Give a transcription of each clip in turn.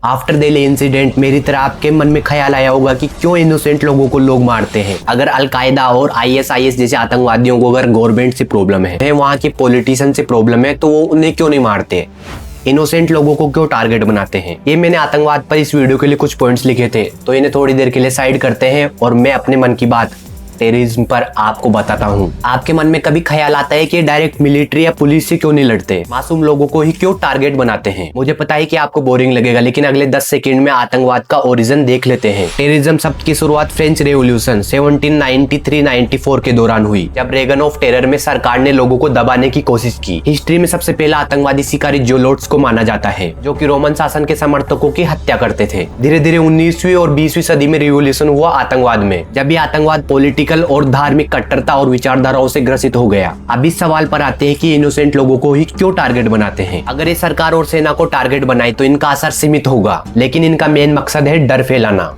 After Delhi incident मेरी तरह आपके मन में ख्याल आया होगा कि क्यों इनोसेंट लोगों को लोग मारते हैं। अगर अलकायदा और आईएसआईएस जैसे आतंकवादियों को अगर गवर्नमेंट से प्रॉब्लम है, वहाँ के पॉलिटिशियन से प्रॉब्लम है, तो वो उन्हें क्यों नहीं मारते, इनोसेंट लोगों को क्यों टारगेट बनाते हैं। ये मैंने आतंकवाद पर इस वीडियो के लिए कुछ पॉइंट्स लिखे थे, तो इन्हें थोड़ी देर के लिए साइड करते हैं और मैं अपने मन की बात टेररिज्म पर आपको बताता हूँ। आपके मन में कभी ख्याल आता है कि डायरेक्ट मिलिट्री या पुलिस से क्यों नहीं लड़ते, मासूम लोगों को ही क्यों टारगेट बनाते हैं। मुझे पता है कि आपको बोरिंग लगेगा, लेकिन अगले 10 सेकंड में आतंकवाद का ओरिजिन देख लेते हैं। टेररिज्म शब्द की शुरुआत फ्रेंच रेवोल्यूशन 1793-94 के दौरान हुई, जब रेगन ऑफ टेरर में सरकार ने लोगों को दबाने की कोशिश की। हिस्ट्री में सबसे पहला आतंकवादी शिकारी ज़ेलोट्स को माना जाता है, जो कि रोमन शासन के समर्थकों की हत्या करते थे। धीरे धीरे 19वीं और 20वीं सदी में रिवॉल्यूशन हुआ आतंकवाद में, जब ये आतंकवाद पॉलिटिकल और धार्मिक कट्टरता और विचारधाराओं से ग्रसित हो गया। अब इस सवाल पर आते हैं कि इनोसेंट लोगों को ही क्यों टारगेट बनाते हैं। अगर ये सरकार और सेना को टारगेट बनाए तो इनका असर सीमित होगा, लेकिन इनका मेन मकसद है डर फैलाना,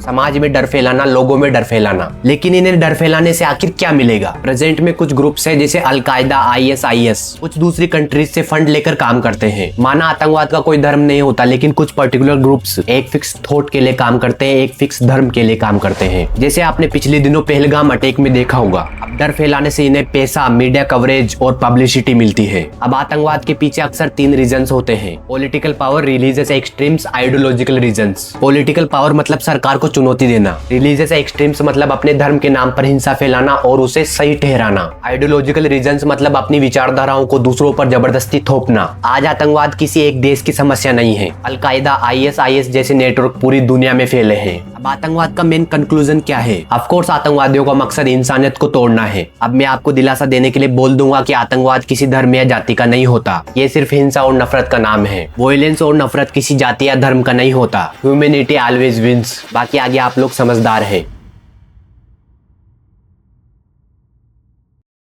समाज में डर फैलाना, लोगों में डर फैलाना। लेकिन इन्हें डर फैलाने से आखिर क्या मिलेगा। प्रेजेंट में कुछ ग्रुप्स हैं जैसे अलकायदा, आईएसआईएस, कुछ दूसरी कंट्रीज से फंड लेकर काम करते हैं। माना आतंकवाद का कोई धर्म नहीं होता, लेकिन कुछ पर्टिकुलर ग्रुप्स एक फिक्स थॉट के लिए काम करते हैं, एक फिक्स धर्म के लिए काम करते हैं। जैसे आपने पिछले दिनों पहलगाम अटैक में देखा होगा। अब डर फैलाने से इन्हें पैसा, मीडिया कवरेज और पब्लिसिटी मिलती है। अब आतंकवाद के पीछे अक्सर 3 रीजंस होते हैं: political power, religious extremes, ideological reasons. Political power मतलब सरकार को चुनौती देना, रिलीजियस एक्सट्रीम्स मतलब अपने धर्म के नाम पर हिंसा फैलाना और उसे सही ठहराना, आइडियोलॉजिकल रीजंस मतलब अपनी विचारधाराओं को दूसरों पर जबरदस्ती थोपना। आज आतंकवाद किसी एक देश की समस्या नहीं है। अलकायदा, आईएसआईएस जैसे नेटवर्क पूरी दुनिया में फैले हैं। अब आतंकवाद का मेन कंक्लूजन क्या है? ऑफ कोर्स आतंकवादियों का मकसद इंसानियत को तोड़ना है। अब मैं आपको दिलासा देने के लिए बोल दूंगा कि आतंकवाद किसी धर्म या जाति का नहीं होता। ये सिर्फ हिंसा और नफरत का नाम है। वॉयलेंस और नफरत किसी जाति या धर्म का नहीं होता। Humanity always wins. बाकी आगे आप लोग समझदार है।